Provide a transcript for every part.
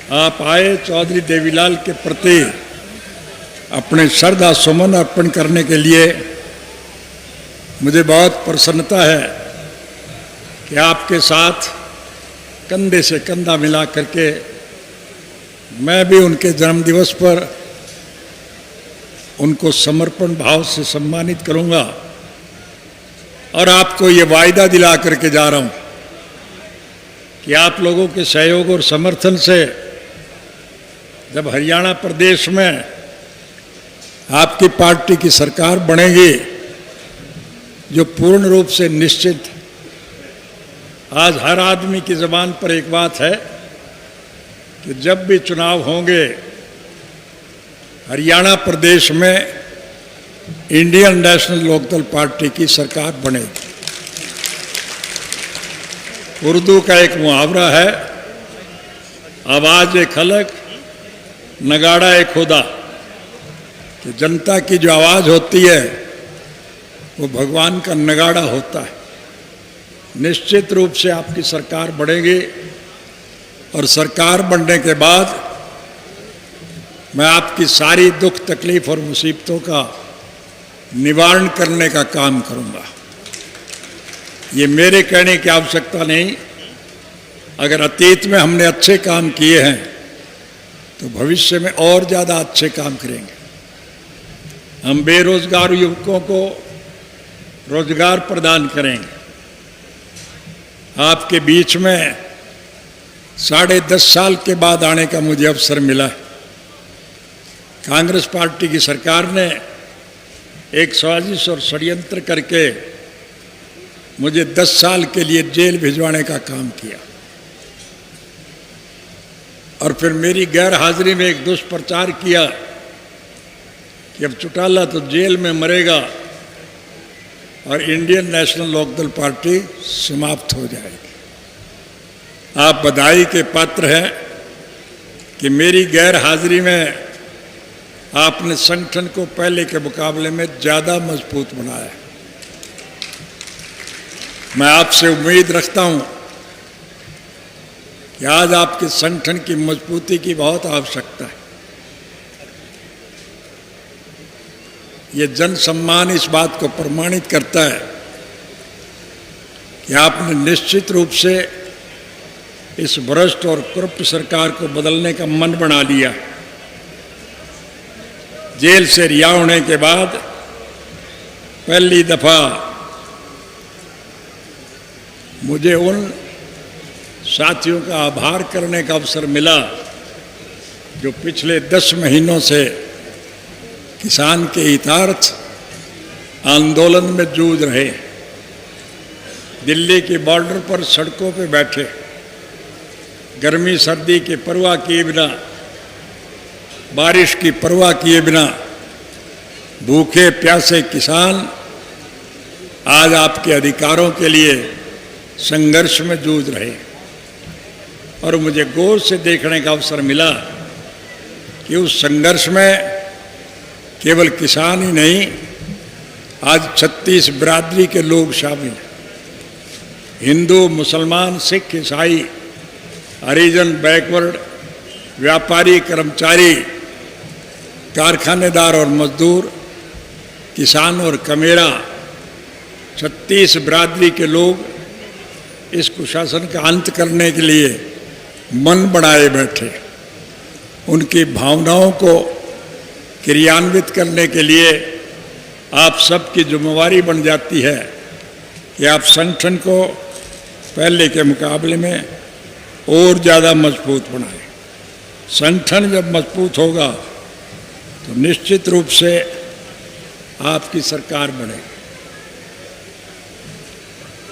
आप आए चौधरी देवीलाल के प्रति अपने श्रद्धा सुमन अर्पण करने के लिए मुझे बहुत प्रसन्नता है कि आपके साथ कंधे से कंधा मिला करके मैं भी उनके जन्मदिवस पर उनको समर्पण भाव से सम्मानित करूंगा और आपको ये वायदा दिला करके जा रहा हूं कि आप लोगों के सहयोग और समर्थन से जब हरियाणा प्रदेश में आपकी पार्टी की सरकार बनेगी, जो पूर्ण रूप से निश्चित, आज हर आदमी की ज़बान पर एक बात है कि जब भी चुनाव होंगे हरियाणा प्रदेश में इंडियन नेशनल लोकदल पार्टी की सरकार बनेगी। उर्दू का एक मुहावरा है, आवाज़ ए खलक नगाड़ा ए खुदा, कि जनता की जो आवाज़ होती है वो भगवान का नगाड़ा होता है। निश्चित रूप से आपकी सरकार बढ़ेगी और सरकार बनने के बाद मैं आपकी सारी दुख तकलीफ और मुसीबतों का निवारण करने का काम करूंगा। ये मेरे कहने की आवश्यकता नहीं। अगर अतीत में हमने अच्छे काम किए हैं तो भविष्य में और ज़्यादा अच्छे काम करेंगे। हम बेरोजगार युवकों को रोजगार प्रदान करेंगे। आपके बीच में 10.5 साल के बाद आने का मुझे अवसर मिला है। कांग्रेस पार्टी की सरकार ने एक साजिश और षड्यंत्र करके मुझे 10 साल के लिए जेल भिजवाने का काम किया और फिर मेरी गैर हाजिरी में एक दुष्प्रचार किया कि अब चौटाला तो जेल में मरेगा और इंडियन नेशनल लोकदल पार्टी समाप्त हो जाएगी। आप बधाई के पात्र हैं कि मेरी गैर हाजिरी में आपने संगठन को पहले के मुकाबले में ज़्यादा मजबूत बनाया। मैं आपसे उम्मीद रखता हूं कि आज आपके संगठन की मजबूती की बहुत आवश्यकता है। ये जन सम्मान इस बात को प्रमाणित करता है कि आपने निश्चित रूप से इस भ्रष्ट और कुरूप सरकार को बदलने का मन बना लिया। जेल से रिहा होने के बाद पहली दफा मुझे उन साथियों का आभार करने का अवसर मिला जो पिछले 10 महीनों से किसान के हितार्थ आंदोलन में जूझ रहे। दिल्ली के बॉर्डर पर सड़कों पे बैठे, गर्मी सर्दी की परवाह किए बिना, बारिश की परवाह किए बिना भूखे प्यासे किसान आज आपके अधिकारों के लिए संघर्ष में जूझ रहे। और मुझे गौर से देखने का अवसर मिला कि उस संघर्ष में केवल किसान ही नहीं, आज 36 बिरादरी के लोग शामिल हैं। हिंदू, मुसलमान, सिख, ईसाई, हरिजन, बैकवर्ड, व्यापारी, कर्मचारी, कारखानेदार और मजदूर, किसान और कमेरा, 36 बिरादरी के लोग इस कुशासन का अंत करने के लिए मन बनाए बैठे। उनकी भावनाओं को क्रियान्वित करने के लिए आप सबकी जिम्मेवारी बन जाती है कि आप संगठन को पहले के मुकाबले में और ज़्यादा मजबूत बनाएं। संगठन जब मजबूत होगा तो निश्चित रूप से आपकी सरकार बनेगी।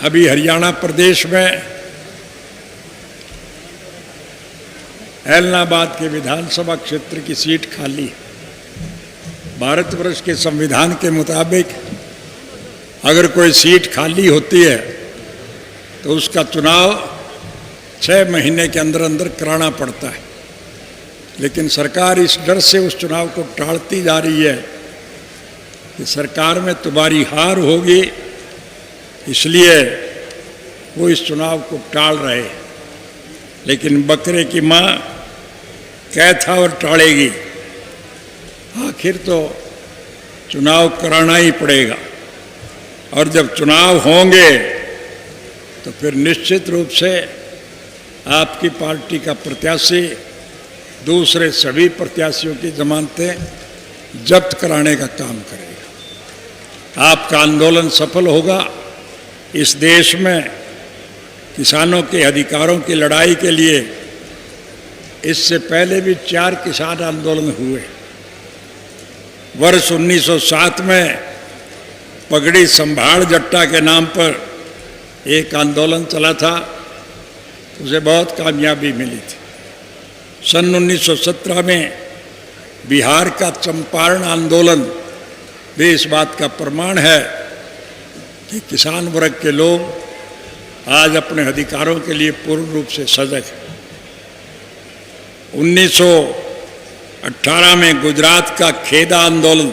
अभी हरियाणा प्रदेश में ऐलनाबाद के विधानसभा क्षेत्र की सीट खाली है। भारतवर्ष के संविधान के मुताबिक अगर कोई सीट खाली होती है तो उसका चुनाव 6 महीने के अंदर अंदर कराना पड़ता है। लेकिन सरकार इस डर से उस चुनाव को टालती जा रही है कि सरकार में तुम्हारी हार होगी, इसलिए वो इस चुनाव को टाल रहे। लेकिन बकरे की माँ कैथा और टाड़ेगी। आखिर तो चुनाव कराना ही पड़ेगा, और जब चुनाव होंगे तो फिर निश्चित रूप से आपकी पार्टी का प्रत्याशी दूसरे सभी प्रत्याशियों की जमानतें जब्त कराने का काम करेगा। आपका आंदोलन सफल होगा। इस देश में किसानों के अधिकारों की लड़ाई के लिए इससे पहले भी 4 किसान आंदोलन हुए। वर्ष 1907 में पगड़ी संभाड़ जट्टा के नाम पर एक आंदोलन चला था, उसे बहुत कामयाबी मिली थी। सन 1917 में बिहार का चंपारण आंदोलन भी इस बात का प्रमाण है कि किसान वर्ग के लोग आज अपने अधिकारों के लिए पूर्ण रूप से सजग हैं। 1918 में गुजरात का खेदा आंदोलन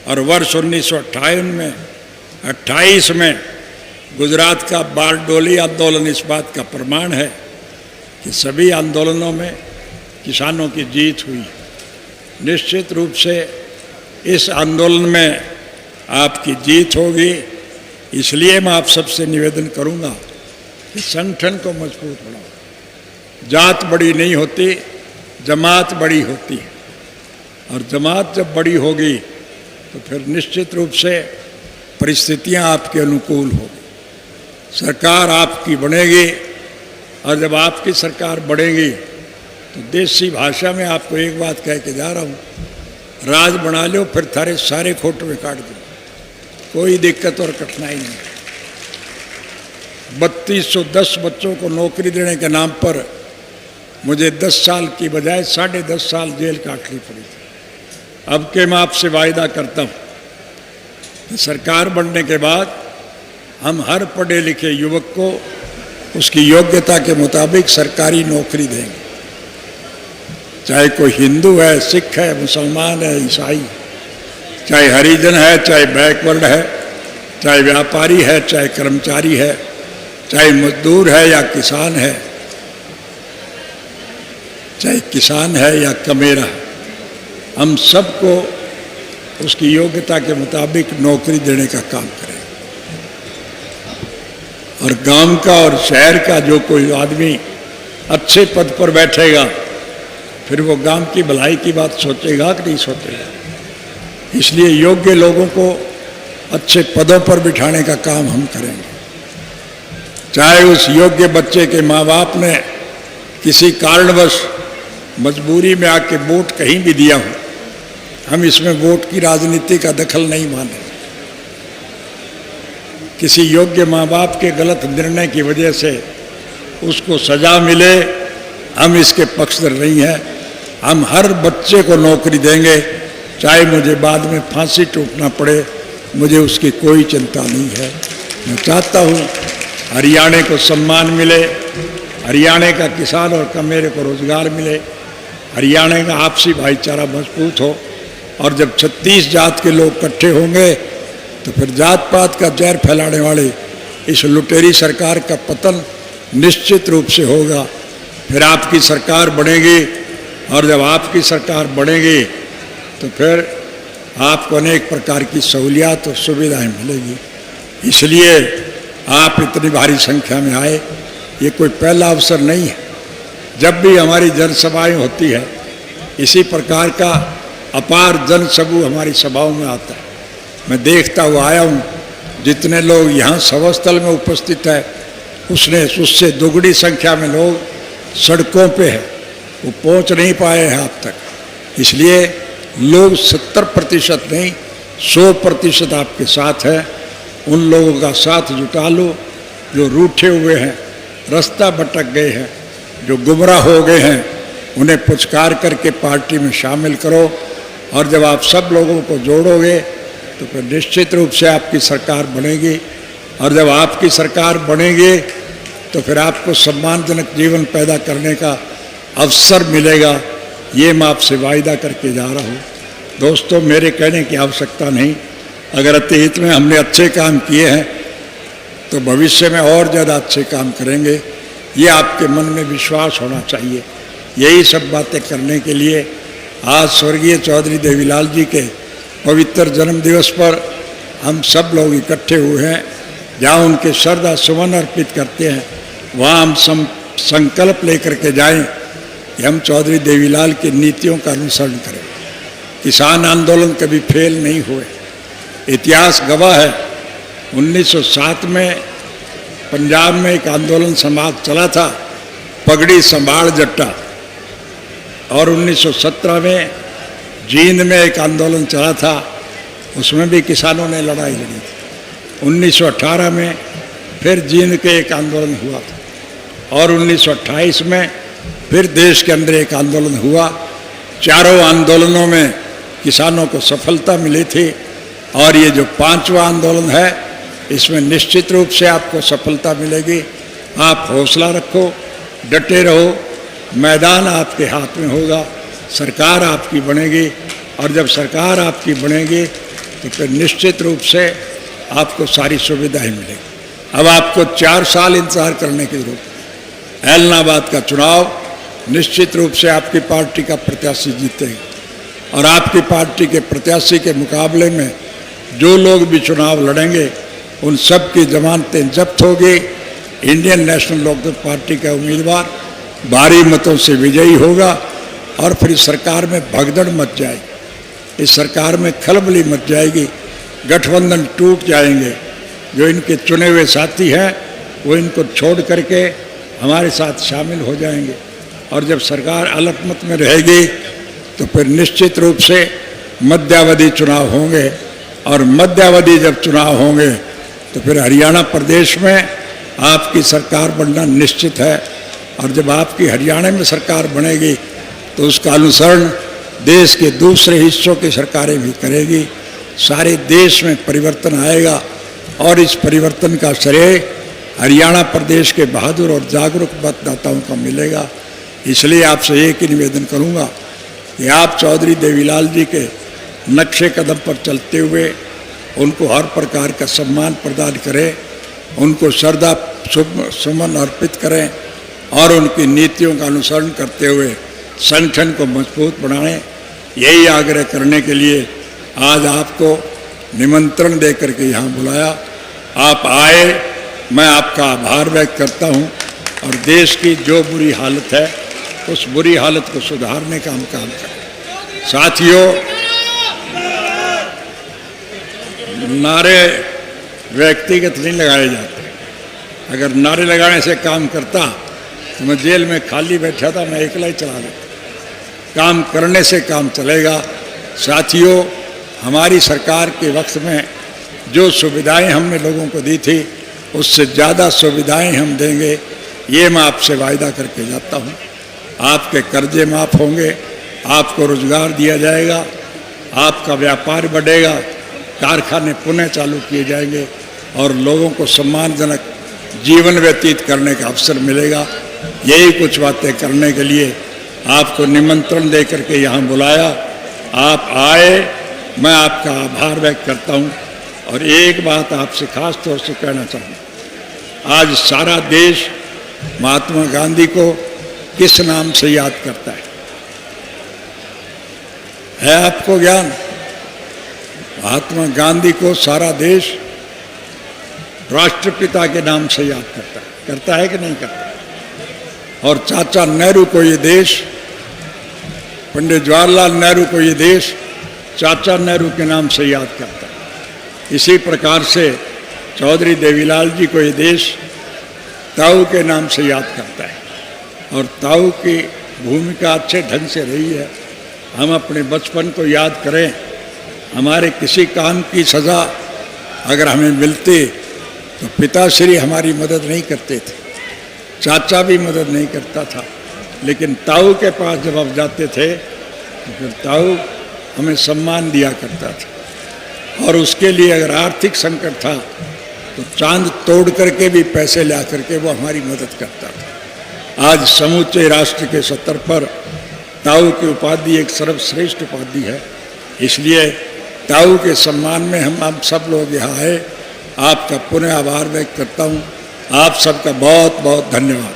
और वर्ष 1928 में गुजरात का बारडोली आंदोलन इस बात का प्रमाण है कि सभी आंदोलनों में किसानों की जीत हुई। निश्चित रूप से इस आंदोलन में आपकी जीत होगी। इसलिए मैं आप सबसे निवेदन करूंगा कि संगठन को मजबूत बनाओ। जात बड़ी नहीं होती, जमात बड़ी होती है, और जमात जब बड़ी होगी तो फिर निश्चित रूप से परिस्थितियां आपके अनुकूल होगी। सरकार आपकी बनेगी, और जब आपकी सरकार बढ़ेगी तो देसी भाषा में आपको एक बात कह के जा रहा हूँ, राज बना लो फिर थारे सारे खोट में काट दो, कोई दिक्कत और कठिनाई नहीं। 3210 बच्चों को नौकरी देने के नाम पर मुझे 10 साल की बजाय 10.5 साल जेल काटनी पड़ी थी। अब के मैं आपसे वायदा करता हूँ कि सरकार बनने के बाद हम हर पढ़े लिखे युवक को उसकी योग्यता के मुताबिक सरकारी नौकरी देंगे, चाहे कोई हिंदू है, सिख है, मुसलमान है, ईसाई, चाहे हरिजन है, चाहे बैकवर्ड है, चाहे व्यापारी है, चाहे कर्मचारी है, चाहे मजदूर है या किसान है, चाहे किसान है या कमेरा है, हम सबको उसकी योग्यता के मुताबिक नौकरी देने का काम करें। और गांव का और शहर का जो कोई आदमी अच्छे पद पर बैठेगा फिर वो गांव की भलाई की बात सोचेगा कि नहीं सोचेगा। इसलिए योग्य लोगों को अच्छे पदों पर बिठाने का काम हम करेंगे। चाहे उस योग्य बच्चे के माँ बाप ने किसी कारणवश मजबूरी में आके वोट कहीं भी दिया हो, हम इसमें वोट की राजनीति का दखल नहीं माने। किसी योग्य माँ बाप के गलत निर्णय की वजह से उसको सजा मिले, हम इसके पक्षधर नहीं हैं। हम हर बच्चे को नौकरी देंगे, चाहे मुझे बाद में फांसी टूटना पड़े, मुझे उसकी कोई चिंता नहीं है। मैं चाहता हूँ हरियाणा को सम्मान मिले, हरियाणा का किसान और कमेरे को रोजगार मिले, हरियाणा का आपसी भाईचारा मजबूत हो, और जब 36 जात के लोग इकट्ठे होंगे तो फिर जात पात का जहर फैलाने वाले इस लुटेरी सरकार का पतन निश्चित रूप से होगा। फिर आपकी सरकार बनेगी, और जब आपकी सरकार बनेगी तो फिर आपको अनेक प्रकार की सहूलियात और सुविधाएं मिलेगी। इसलिए आप इतनी भारी संख्या में आए, ये कोई पहला अवसर नहीं है। जब भी हमारी जनसभाएं होती है इसी प्रकार का अपार जनसमूह हमारी सभाओं में आता है। मैं देखता हुआ आया हूँ, जितने लोग यहाँ सभास्थल में उपस्थित है उससे दोगुनी संख्या में लोग सड़कों पे है, वो पहुँच नहीं पाए हैं अब तक। इसलिए लोग 70% नहीं 100% आपके साथ है। उन लोगों का साथ जुटा लो जो रूठे हुए हैं, रास्ता भटक गए हैं, जो गुमराह हो गए हैं, उन्हें पुचकार करके पार्टी में शामिल करो। और जब आप सब लोगों को जोड़ोगे तो फिर निश्चित रूप से आपकी सरकार बनेगी, और जब आपकी सरकार बनेगी तो फिर आपको सम्मानजनक जीवन पैदा करने का अवसर मिलेगा। ये मैं आपसे वायदा करके जा रहा हूँ। दोस्तों, मेरे कहने की आवश्यकता नहीं। अगर अतीत में हमने अच्छे काम किए हैं तो भविष्य में और ज़्यादा अच्छे काम करेंगे, ये आपके मन में विश्वास होना चाहिए। यही सब बातें करने के लिए आज स्वर्गीय चौधरी देवीलाल जी के पवित्र जन्म दिवस पर हम सब लोग इकट्ठे हुए हैं। जहाँ उनके श्रद्धा सुमन अर्पित करते हैं वहाँ हम संकल्प लेकर के जाएं कि हम चौधरी देवीलाल की नीतियों का अनुसरण करें। किसान आंदोलन कभी फेल नहीं हुए। इतिहास गवाह है 1907 में पंजाब में एक आंदोलन समाप्त चला था, पगड़ी संभाल जट्टा, और 1917 में जींद में एक आंदोलन चला था, उसमें भी किसानों ने लड़ाई लड़ी थी। 1918 में फिर जींद के एक आंदोलन हुआ था और 1928 में फिर देश के अंदर एक आंदोलन हुआ। चारों आंदोलनों में किसानों को सफलता मिली थी और ये जो 5वां आंदोलन है इसमें निश्चित रूप से आपको सफलता मिलेगी। आप हौसला रखो, डटे रहो, मैदान आपके हाथ में होगा, सरकार आपकी बनेगी और जब सरकार आपकी बनेगी तो फिर निश्चित रूप से आपको सारी सुविधाएं मिलेगी। अब आपको 4 साल इंतजार करने की जरूरत है। ऐलनाबाद का चुनाव निश्चित रूप से आपकी पार्टी का प्रत्याशी जीतेगा और आपकी पार्टी के प्रत्याशी के मुकाबले में जो लोग भी चुनाव लड़ेंगे उन सब की जमानतें जब्त होगी। इंडियन नेशनल लोकदल पार्टी का उम्मीदवार भारी मतों से विजयी होगा और फिर सरकार में भगदड़ मच जाएगी, इस सरकार में खलबली मच जाएगी, गठबंधन टूट जाएंगे। जो इनके चुने हुए साथी हैं वो इनको छोड़ करके हमारे साथ शामिल हो जाएंगे और जब सरकार अलपमत में रहेगी तो फिर निश्चित रूप से मध्यावधि चुनाव होंगे और मध्यावधि जब चुनाव होंगे तो फिर हरियाणा प्रदेश में आपकी सरकार बनना निश्चित है और जब आपकी हरियाणा में सरकार बनेगी तो उसका अनुसरण देश के दूसरे हिस्सों की सरकारें भी करेगी। सारे देश में परिवर्तन आएगा और इस परिवर्तन का श्रेय हरियाणा प्रदेश के बहादुर और जागरूक मतदाताओं को मिलेगा। इसलिए आपसे एक ही निवेदन करूंगा कि आप चौधरी देवीलाल जी के नक्शे कदम पर चलते हुए उनको हर प्रकार का सम्मान प्रदान करें, उनको श्रद्धा सुमन अर्पित करें और उनकी नीतियों का अनुसरण करते हुए संगठन को मजबूत बनाएं। यही आग्रह करने के लिए आज आपको निमंत्रण देकर के यहाँ बुलाया। आप आए, मैं आपका आभार व्यक्त करता हूँ और देश की जो बुरी हालत है उस बुरी हालत को सुधारने का हम काम करें। साथियों, नारे व्यक्तिगत नहीं लगाए जाते। अगर नारे लगाने से काम करता तो मैं जेल में खाली बैठा था, मैं अकेला ही चला लेता। काम करने से काम चलेगा। साथियों, हमारी सरकार के वक्त में जो सुविधाएं हमने लोगों को दी थी उससे ज़्यादा सुविधाएं हम देंगे, ये मैं आपसे वायदा करके जाता हूँ। आपके कर्जे माफ़ होंगे, आपको रोजगार दिया जाएगा, आपका व्यापार बढ़ेगा, कारखाने पुनः चालू किए जाएंगे और लोगों को सम्मानजनक जीवन व्यतीत करने का अवसर मिलेगा। यही कुछ बातें करने के लिए आपको निमंत्रण देकर के यहाँ बुलाया। आप आए, मैं आपका आभार व्यक्त करता हूँ और एक बात आपसे खास तौर से कहना चाहूँ। आज सारा देश महात्मा गांधी को किस नाम से याद करता है आपको ज्ञान? महात्मा गांधी को सारा देश राष्ट्रपिता के नाम से याद करता है कि नहीं करता? और चाचा नेहरू को ये देश, पंडित जवाहरलाल नेहरू को ये देश चाचा नेहरू के नाम से याद करता है। इसी प्रकार से चौधरी देवीलाल जी को ये देश ताऊ के नाम से याद करता है और ताऊ की भूमिका अच्छे ढंग से रही है। हम अपने बचपन को याद करें, हमारे किसी काम की सज़ा अगर हमें मिलती तो पिताश्री हमारी मदद नहीं करते थे, चाचा भी मदद नहीं करता था, लेकिन ताऊ के पास जब आप जाते थे तो फिर ताऊ हमें सम्मान दिया करता था और उसके लिए अगर आर्थिक संकट था तो चांद तोड़ करके भी पैसे ला करके वो हमारी मदद करता था। आज समूचे राष्ट्र के स्तर पर ताऊ की उपाधि एक सर्वश्रेष्ठ उपाधि है। इसलिए ताऊ के सम्मान में हम सब लोग यहाँ आए। आपका पुनः आभार व्यक्त करता हूँ। आप सबका बहुत बहुत धन्यवाद।